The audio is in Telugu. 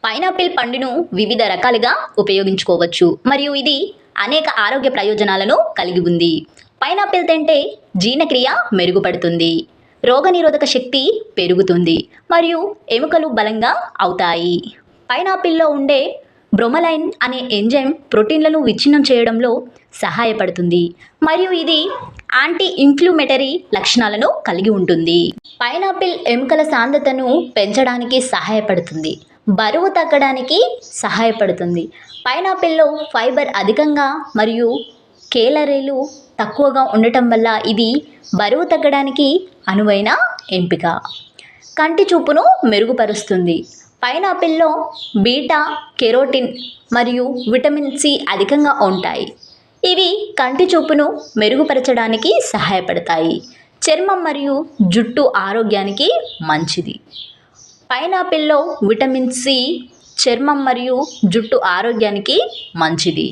పైనాపిల్ పండును వివిధ రకాలుగా ఉపయోగించుకోవచ్చు మరియు ఇది అనేక ఆరోగ్య ప్రయోజనాలను కలిగి ఉంది. పైనాపిల్ తింటే జీర్ణక్రియ మెరుగుపడుతుంది, రోగనిరోధక శక్తి పెరుగుతుంది మరియు ఎముకలు బలంగా అవుతాయి. పైనాపిల్లో ఉండే బ్రోమలైన్ అనే ఎంజైమ్ ప్రోటీన్లను విచ్ఛిన్నం చేయడంలో సహాయపడుతుంది మరియు ఇది యాంటీ ఇన్ఫ్లమేటరీ లక్షణాలను కలిగి ఉంటుంది. పైనాపిల్ ఎముకల సాంద్రతను పెంచడానికి సహాయపడుతుంది, బరువు తగ్గడానికి సహాయపడుతుంది. పైనాపిల్లో ఫైబర్ అధికంగా మరియు కేలరీలు తక్కువగా ఉండటం వల్ల ఇది బరువు తగ్గడానికి అనువైన ఎంపిక. కంటి చూపును మెరుగుపరుస్తుంది. పైనాపిల్లో బీటా కెరోటిన్ మరియు విటమిన్ సి అధికంగా ఉంటాయి. ఇవి కంటి చూపును మెరుగుపరచడానికి సహాయపడతాయి. చర్మం మరియు జుట్టు ఆరోగ్యానికి మంచిది. పైనాపిల్లో విటమిన్ సి చర్మం మరియు జుట్టు ఆరోగ్యానికి మంచిది.